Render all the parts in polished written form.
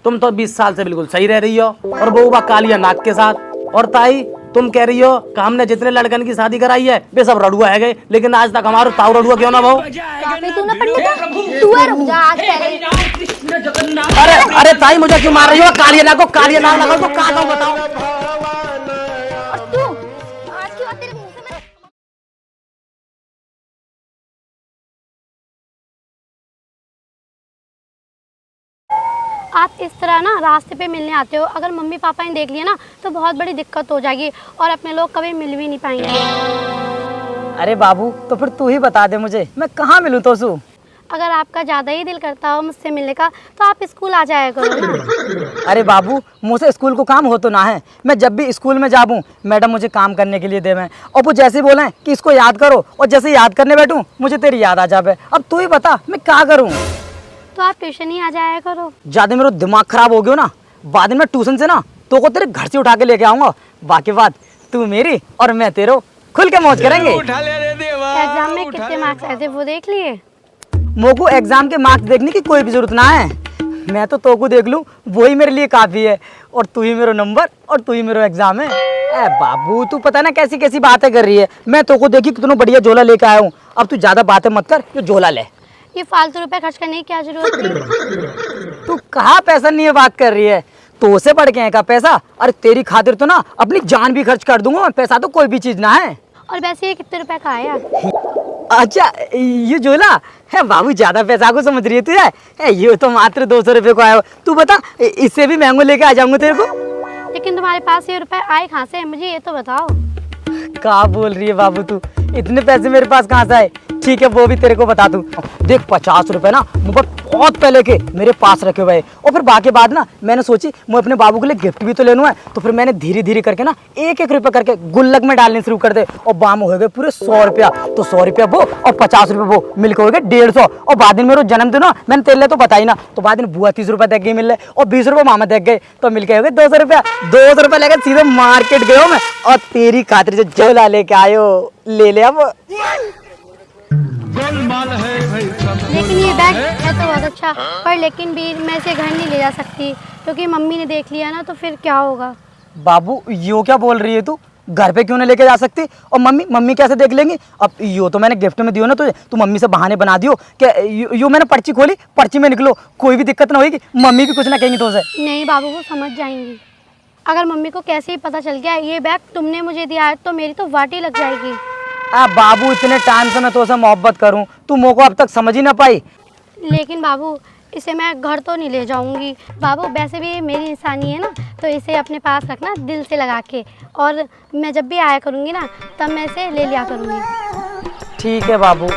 तुम तो 20 साल से बिल्कुल सही रह रही हो, और वो कालिया नाक के साथ। और ताई तुम कह रही हो कि हमने जितने लड़कन की शादी कराई है वे सब रड़ुआ है गए, लेकिन आज तक हमारा ताऊ रड़ुआ क्यों ना भाऊ? तू ना पंडित तू है, रुक जा आज पहले। अरे अरे ताई मुझे क्यों मार रही हो? कालिया नाक को कालिया नाक लगाओ तो कहाँ दो बताओ। और तू आज की बात तेरे मुंह से मैं आप इस तरह ना रास्ते पे मिलने आते हो, अगर मम्मी पापा ने देख लिया ना तो बहुत बड़ी दिक्कत हो जाएगी और अपने लोग कभी मिल भी नहीं पाएंगे। अरे बाबू तो फिर तू ही बता दे मुझे मैं कहाँ मिलूँ तो सू? अगर आपका ज़्यादा ही दिल करता हो मुझसे मिलने का तो आप स्कूल आ जाया करो ना। अरे बाबू मुझसे स्कूल को काम हो तो ना है, मैं जब भी स्कूल में जाऊँ मैडम मुझे काम करने के लिए देवें, और वो जैसे बोले कि इसको याद करो, और जैसे याद करने बैठूँ मुझे तेरी याद आ जावे। अब तू ही बता मैं क्या करूँ? तो आप ट्यूशन ही आ जाया करो। ज़्यादा मेरा दिमाग खराब हो गया ना, बाद में ट्यूशन से ना तो को तेरे घर से उठा के लेके आऊँगा। बाकी बात तू मेरी और मैं तेरो खुल के मौज करेंगे। एग्जाम में कितने मार्क्स आए थे वो देख लिए? मोको एग्जाम के मार्क्स देखने की कोई भी जरूरत ना है, मैं तो तोको देख लूँ वही मेरे लिए काफ़ी है, और तू ही मेरा नंबर और तू ही मेरा एग्जाम है। ए बाबू तू पता ना कैसी कैसी बातें कर रही है, मैं तोको देखी कितना बढ़िया झोला लेके आया हूँ। अब तू ज़्यादा बातें मत कर, जो झोला ले। ये फालतू रुपए खर्च करने की क्या जरूरत थी? तू कहाँ पैसा नहीं है बात कर रही है, तो से बढ़ के है का पैसा? अरे तेरी खातिर तो ना अपनी जान भी खर्च कर दूंगा, पैसा तो कोई भी चीज़ ना है। और वैसे ये कितने रुपए का आया? अच्छा ये झोला है बाबू, ज्यादा पैसा को समझ रही है तू? है ये तो मात्र 200 रुपये को आया हो। तू बता इससे भी महंगो लेके आ जाऊंगा तेरे को। लेकिन तुम्हारे पास ये रुपए आए कहाँ से, मुझे ये तो बताओ। क्या बोल रही है बाबू तू, इतने पैसे मेरे पास कहाँ से आए? ठीक है वो भी तेरे को बता दूं। देख 50 रुपए ना मुझे बहुत पहले के मेरे पास रखे हुए हैं, और फिर बाकी बाद ना मैंने सोची मैं अपने बाबू के लिए गिफ्ट भी तो लेना है, तो फिर मैंने धीरे धीरे करके ना एक एक रुपये करके गुल्लक में डालने शुरू कर दे, और बाम हो गए पूरे 100 रुपया। तो 100 रुपया वो और 50 रुपये वो मिलकर हो गए 150, और बाद में मेरा जन्मदिन ना मैंने तेरे लिए तो बताई ना, तो बाद में बुआ 30 रुपये देख गई मिल रहे, और 20 रुपये मामा देख गए, तो मिलकर हो गए 200 रुपया। 200 रुपये लेकर सीधे मार्केट गए मैं, और तेरी खातिर जो झोला लेके आयो ले ले। अब लेकिन ये बैग है तो बहुत अच्छा, पर लेकिन भी मैं इसे घर नहीं ले जा सकती क्योंकि मम्मी ने देख लिया ना तो फिर क्या होगा? बाबू यो क्या बोल रही है तू? घर पे क्यों नहीं लेके जा सकती? और मम्मी कैसे देख लेंगी? अब यो तो मैंने गिफ्ट में दियो ना तुझे, तू मम्मी से बहाने बना दियो कि यो मैंने पर्ची खोली, पर्ची में निकलो, कोई भी दिक्कत ना होगी, मम्मी भी कुछ ना कहेंगी तुझसे। नहीं बाबू वो समझ जाएंगी। अगर मम्मी को कैसे ही पता चल गया ये बैग तुमने मुझे दिया है तो मेरी तो वाटी लग जाएगी। बाबू इतने टाइम से मैं तुझसे मोहब्बत करूं, तू मोको अब तक समझ ही ना पाई। लेकिन बाबू इसे मैं घर तो नहीं ले जाऊंगी। बाबू वैसे भी ये मेरी निशानी है ना, तो इसे अपने पास रखना दिल से लगा के, और मैं जब भी आया करूंगी ना तब मैं इसे ले लिया करूंगी। ठीक है बाबू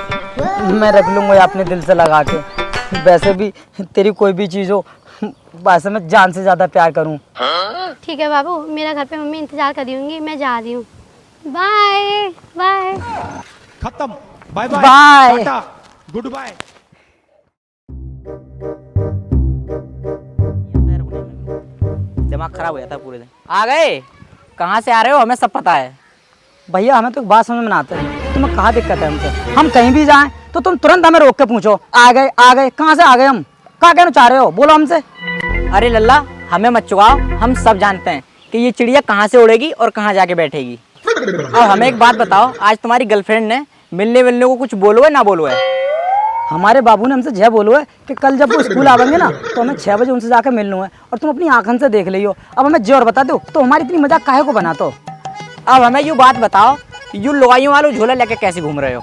मैं रख लूँगा अपने दिल से लगा के। वैसे भी तेरी कोई भी चीज़ हो वैसे मैं जान से ज़्यादा प्यार करूँ। ठीक है बाबू, मेरा घर पे मम्मी इंतजार कर रही होंगी, मैं जा रही हूँ। Bye bye. खत्म, bye bye, bye, tata, goodbye. दिमाग खराब हो जाता है पूरे दिन। आ गए? कहाँ से आ रहे हो? हमें सब पता है। भैया हमें तो एक बात समझ में ना आती है, तुम्हें कहाँ दिक्कत है हमसे? हम कहीं भी जाएं तो तुम तुरंत हमें रोक के पूछो आ गए कहाँ से आ गए? हम क्या कहना चाह रहे हो, बोलो हमसे। अरे लल्ला हमें मत चुकाओ, हम सब जानते हैं कि ये चिड़िया कहाँ से उड़ेगी और कहाँ जाके बैठेगी। और हमें एक बात बताओ, आज तुम्हारी गर्लफ्रेंड ने मिलने को कुछ बोलो है ना बोलो है? हमारे बाबू ने हमसे जय बोलो है कि कल जब वो स्कूल आवेंगे ना तो हमें 6 बजे उनसे जाकर मिलना है, और तुम अपनी आंखन से देख लियो। अब हमें जय और बता दो तो हमारी इतनी मजाक काहे को बनाते हो? अब हमें यूँ बात बताओ, यू लुगाइयों वालों झोला लेके कैसे घूम रहे हो?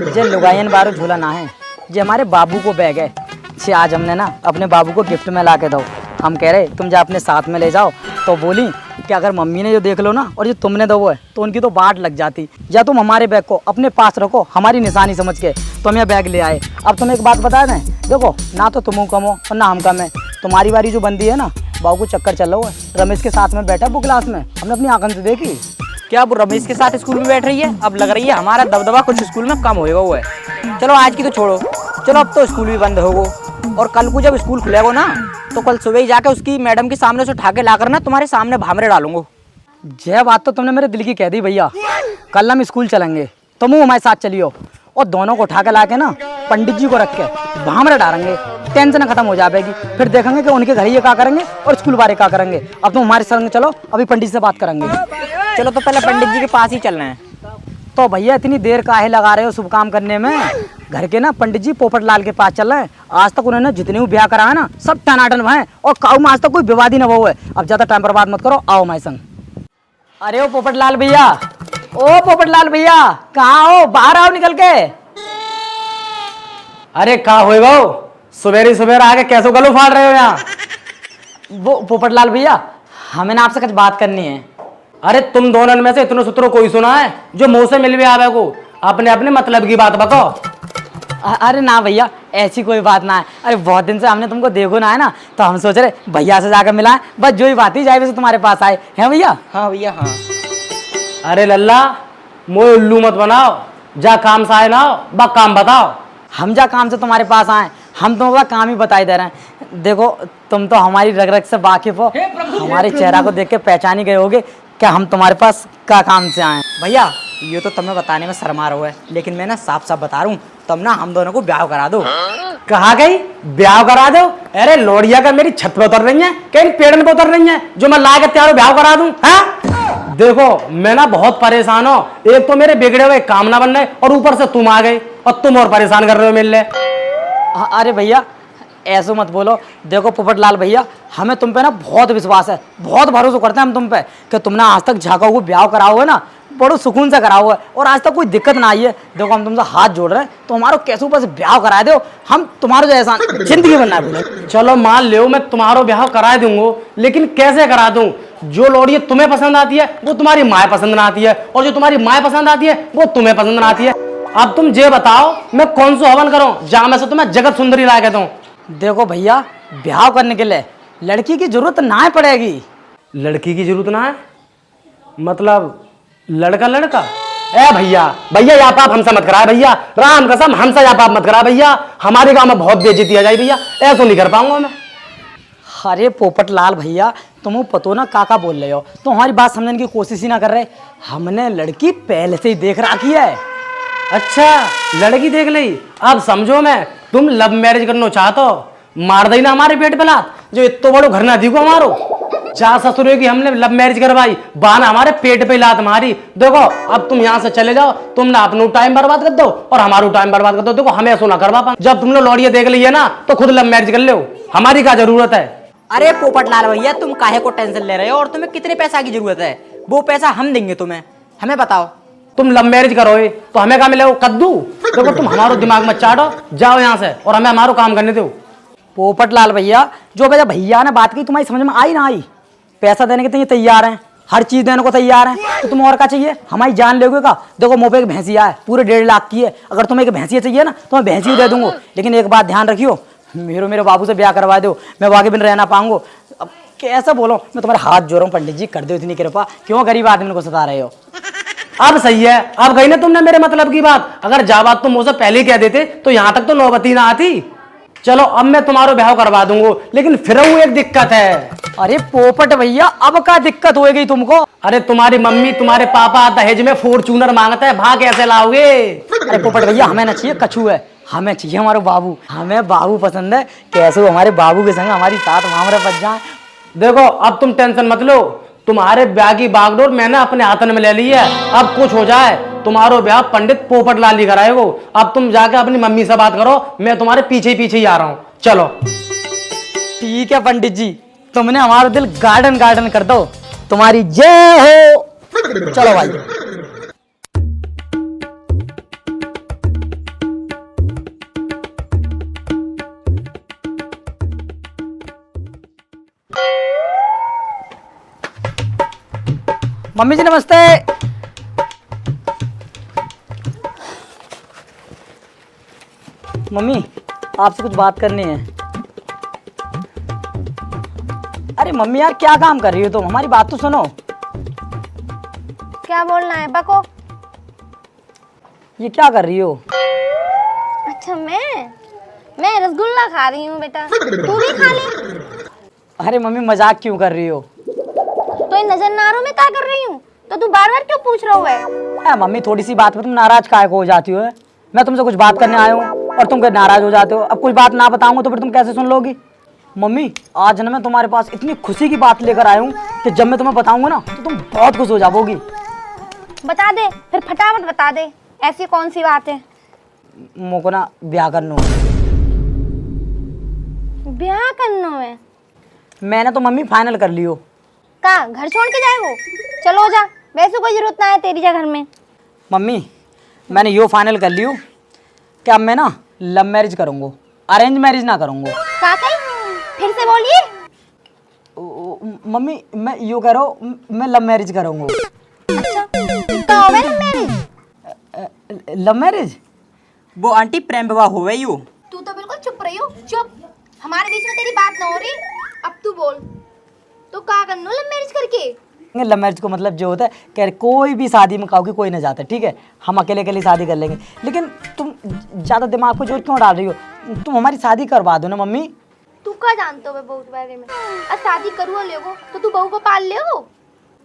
जे लुगायन बारो झूला ना है, जे हमारे बाबू को बैग है, जे आज हमने ना अपने बाबू को गिफ्ट में ला के दो। हम कह रहे तुम जा अपने साथ में ले जाओ, तो बोली कि अगर मम्मी ने जो देख लो ना और जो तुमने दो वो है तो उनकी तो बाट लग जाती। या तुम हमारे बैग को अपने पास रखो हमारी निशानी समझ के, तो हम यह बैग ले आए। अब तुम्हें एक बात बता दें, देखो ना तो तुम कम हो और ना हम कम है, तुम्हारी बारी जो बंदी है ना बाबू को चक्कर चल रहा है, रमेश के साथ में बैठा वो क्लास में, हमने अपनी आंखन से देखी। क्या वो रमेश के साथ स्कूल में बैठ रही है? अब लग रही है हमारा दबदबा कुछ स्कूल में कम होएगा हुआ है। चलो आज की तो छोड़ो, चलो अब तो स्कूल भी बंद होगो, और कल को जब स्कूल खुलेगा ना तो कल सुबह ही जाके उसकी मैडम के सामने से उठा के लाकर ना तुम्हारे सामने भामरे डालूंगा। यह बात तो तुमने मेरे दिल की कह दी भैया। कल हम स्कूल चलेंगे, तुम हमारे साथ चलियो, और दोनों को उठा के ला के ना पंडित जी को रख के वहां में डालेंगे, टेंशन खत्म हो जाएगी। फिर देखेंगे कि उनके घर ये क्या करेंगे और स्कूल वाले क्या करेंगे। अब तुम हमारे संग चलो, अभी पंडित से बात करेंगे। चलो तो पहले पंडित जी के पास ही चलना है। तो भैया इतनी देर काहे लगा रहे हो शुभ काम करने में? घर के ना पंडित जी पोपट लाल के पास चल रहे हैं। आज तक उन्होंने जितने भी ब्याह करा है ना सब टनाटन भय, और काऊ में आज तक कोई विवाद ही न हुआ है। अब ज्यादा टाइम बर्बाद मत करो, आओ हमारे संग। अरे ओ पोपट लाल भैया, ओ पोपट लाल भैया कहाँ हो? बाहर आओ निकल के। अरे का होएगा? सवेरे सवेरे आके कैसे गलो फाड़ रहे हो यहाँ? वो पोपट लाल भैया, हमें ना आपसे कुछ बात करनी है। अरे तुम दोनों में से इतने सूत्रों कोई सुना है जो मुंह से मिल भी आवे को? अपने अपने मतलब की बात बताओ। अरे ना भैया, ऐसी कोई बात ना है। अरे बहुत दिन से हमने तुमको देखो ना है ना, तो हम सोच रहे भैया से जाकर मिला, बस जो ही बात ही जाए वैसे तुम्हारे पास आए हैं भैया। हाँ भैया हाँ। अरे लल्ला, मोए उल्लू मत बनाओ, जा काम से आए ना बा काम बताओ। हम जा काम से तुम्हारे पास आए, हम तुम्हें काम ही बताई दे रहे हैं। देखो तुम तो हमारी रग रग से वाकिफ हो, हमारे चेहरा को देख के पहचान ही गए होगे क्या हम तुम्हारे पास क्या काम से आए। भैया ये तो तुम्हें बताने में शर्मा रहा है, लेकिन मैं ना साफ साफ बता रहा हूँ, तुम ना हम दोनों को ब्याह करा दो। कहा गई ब्याह करा दो? अरे लोड़िया का मेरी छत पे उतर रही है, कहीं पेड़ में उतर रही है जो मैं ला के त्यारो ब्याह करा दूं? हाँ देखो मैं ना बहुत परेशान हो, एक तो मेरे बिगड़े हुए काम ना बन रहे और ऊपर से तुम आ गए और तुम और परेशान कर रहे हो मिल ले। अरे भैया ऐसे मत बोलो। देखो पोपट लाल भैया, हमें तुम पे ना बहुत विश्वास है, बहुत भरोसा करते हैं हम तुम पे कि तुमने आज तक झाका हुआ ब्याह कराओ है ना, बड़ो सुकून से कराओ है और आज तक कोई दिक्कत ना आई है। देखो हम तुमसे हाथ जोड़ रहे हैं, तो हमारो कैसे ऊपर से ब्याह करा दो, हम तुम्हारे जैसा जिंदगी बनना है। चलो मान लो मैं तुम्हारो ब्याह करा दूंगा, लेकिन कैसे करा दूं? जो लोड़ी तुम्हें पसंद आती है वो तुम्हारी माए पसंद ना आती है, और जो तुम्हारी माए पसंद आती है वो तुम्हें पसंद ना आती है। अब तुम ये बताओ मैं कौन सा हवन करूं जहां मैं से तुम्हें जगत सुंदरी ला के दूं? देखो भैया, ब्याह करने के लिए लड़की की जरूरत ना पड़ेगी। लड़की की जरूरत ना है? मतलब लड़का लड़का? ए भैया भैया या पाप हमसे मत करा भैया, राम कसम हमसे या पाप मत करा भैया, हमारे गांव में बहुत बेइज्जती आ जाए भैया, ऐसा नहीं कर पाऊंगा मैं। अरे पोपट लाल भैया, तुम पतो ना काका बोल रहे हो, तो हमारी बात समझने की कोशिश ही ना कर रहे। हमने लड़की पहले से ही देख रखी है। अच्छा लड़की देख ली, अब समझो मैं तुम लव मैरिज करना चाहते हो, मार दई ना हमारे पेट पे लात, जो इतो बड़ो घर ना दी को हमारो। चार ससुरों की हमने लव मैरिज करवाई, बाना हमारे पेट पे लात मारी। देखो अब तुम यहाँ से चले जाओ, तुम ना अपना टाइम बर्बाद कर दो और हमारा टाइम बर्बाद कर दो। देखो हमें ऐसा ना करवा पा, जब तुमने लौड़िया देख ली है ना तो खुद लव मैरिज कर लो, हमारी क्या जरूरत है? अरे पोपट लाल भैया, तुम काहे को टेंशन ले रहे हो और तुम्हें कितने पैसा की जरूरत है? वो पैसा हम देंगे तुम्हें, हमें बताओ। तुम लव मैरिज करोगे तो हमें क्या मिलेगा? कद्दू? देखो तुम हमारो दिमाग मत चाटो, जाओ यहाँ से और हमें हमारो काम करने दो। पोपट लाल भैया, जो भैया ने बात की तुम्हारी समझ में आई ना आई? पैसा देने के लिए तैयार हैं, हर चीज देने को तैयार हैं, तो तुम और क्या चाहिए? हमारी जान लोगे का? देखो मोह पे एक भैंसिया है, पूरे 1.5 लाख की है। अगर तुम्हें एक भैंसिया चाहिए ना तो मैं भैंसी दे दूंगा, लेकिन एक बात ध्यान रखियो, मेरे बाबू से ब्याह करवा दो, मैं वाके बिन रहना पाऊंगा। अब कैसा बोलो, मैं तुम्हारे हाथ जोड़ रहा हूँ, पंडित जी कर दो इतनी कृपा, क्यों गरीब आदमी को सता रहे हो? अब सही है, अब गई ना तुमने मेरे मतलब की बात, अगर जा बात तुम मुझसे पहले कह देते तो यहाँ तक तो नौबती ना आती। चलो अब मैं तुम्हारो ब्याह करवा दूंगा, लेकिन फिर वो एक दिक्कत है। अरे पोपट भैया, अब क्या दिक्कत हो गई तुमको? अरे तुम्हारी मम्मी तुम्हारे पापा दहेज में फॉर्च्यूनर मांगता है, भाग कैसे लाओगे? अरे पोपट भैया, हमें ना चाहिए कछू है, हमें चाहिए हमारे बाबू, हमें बाबू पसंद है। कैसे हमारे बाबू के संग हमारी साथ मामरे बच जाए। देखो अब तुम टेंशन मत लो, तुम्हारे ब्याह की बागडोर मैंने अपने हाथन में ले ली है। अब कुछ हो जाए तुम्हारो ब्याह पंडित पोपट लाल ही कराएगो। अब तुम जाके अपनी मम्मी से बात करो, मैं तुम्हारे पीछे पीछे ही आ रहा हूँ। चलो ठीक है पंडित जी, तुमने हमारा दिल गार्डन गार्डन कर दो, तुम्हारी जय हो। चलो भाई। मम्मी जी नमस्ते। मम्मी आपसे कुछ बात करनी है। अरे मम्मी यार, क्या काम कर रही हो तुम? हमारी बात तो सुनो। क्या बोलना है बको? ये क्या कर रही हो? अच्छा मैं रसगुल्ला खा रही हूँ बेटा, तू भी खा ले। अरे मम्मी मजाक क्यों कर रही हो? तो इन नजर नारों में क्या कर रही हूँ? तो तू बार बार क्यों पूछ रहा है? मम्मी थोड़ी सी बात पर तुम नाराज काहे को हो जाती हो? मैं तुमसे कुछ बात करने आया हूँ और तुम नाराज हो जाते हो। अब कुछ बात ना बताऊंगा तो फिर तुम कैसे सुन लोगी? मम्मी आज ना मैं तुम्हारे पास इतनी खुशी की बात लेकर आया हूँ कि जब मैं तुम्हें बताऊंगा ना तो तुम बहुत खुश हो जाओगी। बता दे, फिर फटाफट बता दे, ऐसी कौन सी बात है? मुझको ना ब्याह करना ब्याह करना है? मैंने तो मम्मी फाइनल कर लियो। का घर छोड़ के जाए वो? चलो जा, वैसे कोई जरूरत ना है तेरी जा घर में। मम्मी मैंने यो फाइनल कर लियो कि अब मैं ना लव मैरिज करूँगा, अरेंज मैरिज ना करूँगा। का कही? फिर से बोलिए। मम्मी मैं यो कह रहा हूँ, मैं लव मैरिज करूँगा। अच्छा, का होवे लव मैरिज? Love marriage? वो आंटी प्रेम विवाह हुए यू। तू तो बिल्कुल चुप रही हो, चुप। हमारे बीच में तेरी बात ना हो रही, अब तू बोल। तो का करनो लव मैरिज करके? लव मैरिज को मतलब जो होता है कि कोई भी शादी में कहोगे कोई ना जाता, ठीक है, हम अकेले अकेले शादी कर लेंगे। लेकिन तुम ज़्यादा दिमाग को जोर क्यों डाल रही हो? तुम हमारी शादी करवा दो ना मम्मी। तू का जानतो है बहू के बारे में? अब शादी करूँ लेगो तो तू बहू को पाल ले हो।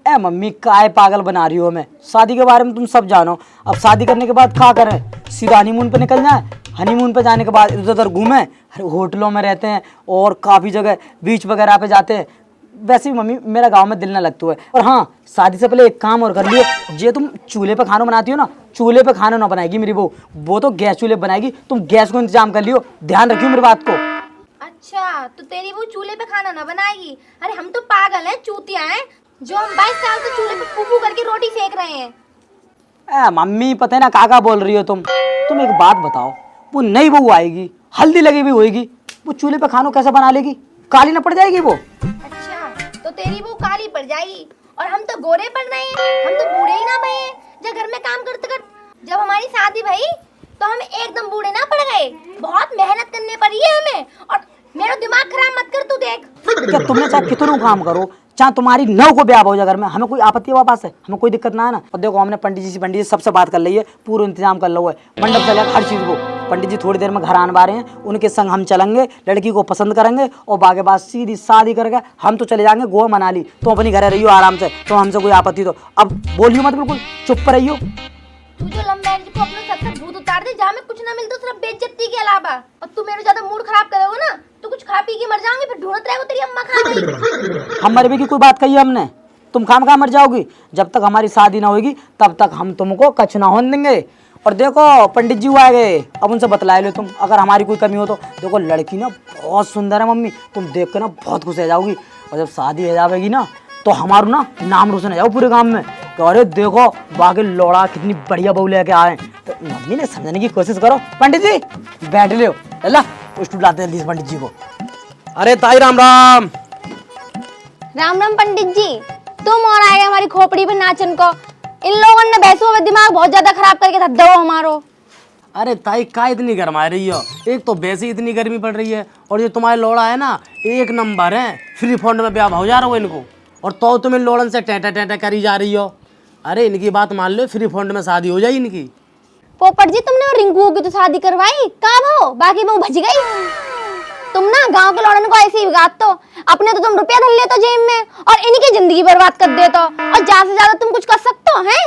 ए मम्मी काय पागल बना रही हो? मैं शादी के बारे में तुम सब जानो। अब शादी करने के बाद क्या करें? सीधा हनीमून पे निकल जाए। हनीमून पे जाने के बाद इधर उधर घूमें, होटलों में रहते हैं और काफ़ी जगह बीच वगैरह पे जाते हैं। वैसे भी मम्मी मेरा गांव में दिल ना लगता है। और हाँ, शादी से पहले एक काम और कर लियो, जे तुम चूल्हे पे खाना बनाती हो ना, चूल्हे पे खाना ना बनाएगी मेरी बहू, वो तो गैस चूल्हे बनाएगी। तुम गैस को इंतजाम कर लियो, ध्यान रखियो मेरी बात को। अच्छा, तो तेरी वो चूल्हे पे खाना ना बनाएगी? अरे हम तो पागल हैं, चूतिया हैं, जो हम 22 साल से चूल्हे पे फूफू करके रोटी सेक रहे हैं। मम्मी पता है ना काका बोल रही हो तुम एक बात बताओ, वो नई बहू आएगी, हल्दी लगी हुई होएगी, वो चूल्हे पे खाना कैसे बना लेगी? काली ना पड़ जाएगी वो? अच्छा, तो तेरी वो काली पड़ जाएगी और हम तो गोरे पड़ रहे हैं, हम तो बूढ़े ही ना भये हैं। जब घर में काम करते करते जब हमारी शादी भई तो हम एकदम बूढ़े ना पड़ गए, बहुत मेहनत करनी पड़ी है हमें। और मेरा दिमाग खराब मत कर, तू देख। क्या तुमने चाहे कितनों काम करो, चाहे तुम्हारी नौ को ब्याह हो जाए घर में, हमें कोई आपत्ति है वापस है, हमें कोई दिक्कत ना है ना। और देखो हमने पंडित जी सबसे बात कर ली है, पूरा इंतजाम कर लो है, मंडप चलेगा हर चीज़ को। पंडित जी थोड़ी देर में घर आने वाले हैं, उनके संग हम चलेंगे, लड़की को पसंद करेंगे और बाकी बाद सीधी शादी करके हम तो चले जाएंगे गोवा मनाली। तो अपनी घर रहियो आराम से, तो हमसे कोई आपत्ति तो अब बोलियो मत, बिल्कुल चुप रहियो। तू जो लव मैरिज को अपने सर से भूत उतार दे, जहाँ में कुछ ना मिलता सिर्फ बेइज्जती के अलावा। और तू मेरे ज्यादा मूड खराब करोगे ना तो कुछ खा पी के मर जाओगे, फिर ढूंढते रहेगा तेरी अम्मा खा गई। हम मरने की कोई बात कही है हमने? तुम खाम मर जाओगी। जब तक हमारी शादी ना होगी तब तक हम तुमको कछ ना होने देंगे। और देखो पंडित जी आ गए, अब उनसे बतला लो तुम, अगर हमारी कोई कमी हो तो। देखो लड़की ना बहुत सुंदर है मम्मी, तुम देख कर ना बहुत खुश हो जाओगी। और जब शादी हो जाएगी ना तो हमारा ना नाम रोशन हो जाओ पूरे गांव में, अरे देखो बाकी लौड़ा कितनी बढ़िया बहू लेके आए। तो मम्मी ने समझने की कोशिश करो। पंडित जी बैठ लो, चला स्टूल लाते जल्दी से पंडित जी को। अरे ताई राम राम। राम राम पंडित जी, तुम और आए हमारी खोपड़ी पे नाचन को। इन लोगों ने भैंसों में दिमाग बहुत ज्यादा खराब करके था दो हमारो। अरे ताई का इतनी गरमा रही हो? एक तो वैसे इतनी गर्मी पड़ रही है और जो तुम्हारे लोड़ा है ना एक नंबर है, फ्री फंड में ब्याह हो जा रहा हो इनको, और तो तुम इन लोड़न से टेटा टेटा करी जा रही हो। अरे इनकी बात मान लो, फ्री फंड में शादी हो जाए इनकी। पोपट जी तुमने वो रिंकू की तो शादी करवाई, कहाँ भाव बाकी वो भज गई। तुम ना गांव के लौड़न को ऐसे ही बिगाड़ तो, अपने तो तुम रुपया धर लेते जेब में और इनकी जिंदगी बर्बाद कर देते, और ज्यादा से ज्यादा तुम कुछ कर सकते हो हैं?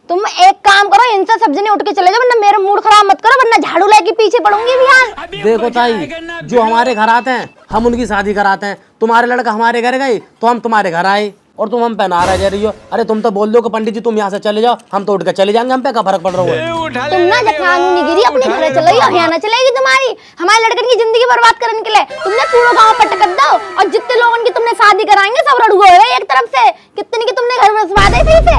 तुम एक काम करो, इनसे सब जने उठ के चले जाओ, वरना मेरा मूड खराब मत करो, वरना झाड़ू लेके पीछे पड़ूंगी भी यार। देखो ताई, जो हमारे घर आते हैं हम उनकी शादी कराते हैं। तुम्हारे लड़का हमारे घर गए तो हम तुम्हारे घर आए और तुम हम पे नाराज जा रही हो। अरे तुम तो बोल दो कि पंडित जी तुम यहाँ से चले जाओ, हम तो उठ कर चले जाएंगे, हम पे क्या फर्क पड़ रहा है? तुम ना जब कानूनी गिरी अपने घर चलो, यहाँ ना चलेगी तुम्हारी। हमारे लड़के की जिंदगी बर्बाद करने के लिए तुमने पूरा गांव पटक कर दो, और जितने लोगों की तुमने शादी कराएंगे सब रड़ गए एक तरफ से। कितने की तुमने घर बसवा दे सही से,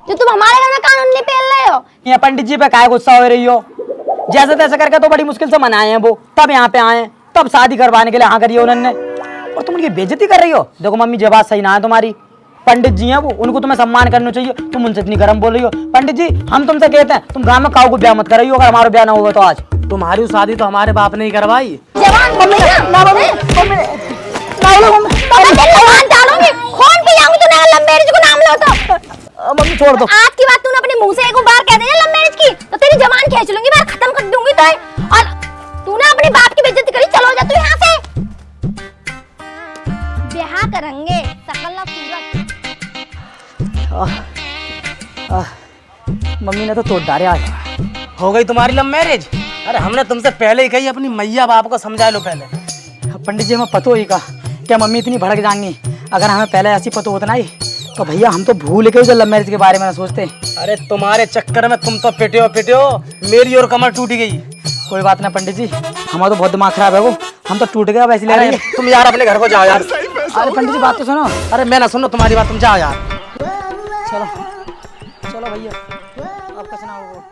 जो तुम हमारे घर में कानून नहीं पेल रहे हो। ये पंडित जी पे काय गुस्सा हो रही हो? जैसे तैसे करके तो बड़ी मुश्किल से मनाए हैं वो, तब यहाँ पे आए, तब शादी करवाने के लिए हाँ करिए उन्होंने, और तुम उनकी बेइज्जती कर रही हो। देखो मम्मी ये बात सही ना है तुम्हारी, पंडित जी हैं वो, उनको तुम्हें सम्मान करना चाहिए, तुम उनसे इतनी गर्म बोल रही हो। पंडित जी हम तुमसे कहते हैं तुम गांव में काऊ को ब्याह मत कराइयो, अगर हमारा ब्याह ना होगा तो। आज तुम्हारी शादी तो हमारे बाप ने ही करवाई। जवान मम्मी ना मम्मी जवान डालूंगी, खून पी जाऊंगी तूने लव मैरिज को नाम लो तो। मम्मी छोड़ दो। आज की बात तूने अपने मुंह से एक बार कह देना लव मैरिज की तो तेरी जवान खींच लूंगी, मैं खत्म कर दूंगी तो। और तूने अपने बाप की बेइज्जती करी, चलो जा तू यहाँ से। ब्याह करेंगे सकल सूरत। मम्मी ने तो तोड़ डाले आज, हो गई तुम्हारी लव मैरिज? अरे हमने तुमसे पहले ही कही अपनी मैया बाप को समझा लो पहले। पंडित जी हमें पतो ही का क्या मम्मी इतनी भड़क जाएंगी, अगर हमें पहले ऐसी पतो होता ना तो भैया हम तो भूल के जो लव मैरिज के बारे में ना सोचते। अरे तुम्हारे चक्कर में तुम तो पिटे हो, मेरी और कमर टूट गई। कोई बात ना पंडित जी, हमारा तो बहुत दिमाग खराब है वो, हम तो टूट गया वैसे ले रहे अरे हैं। तुम यार अपने घर को जाओ यार। अरे पंडित जी बात तो सुनो। अरे मैं ना सुनो तुम्हारी बात, तुम जाओ यार। चलो चलो भैया आपका सुनाओ वो।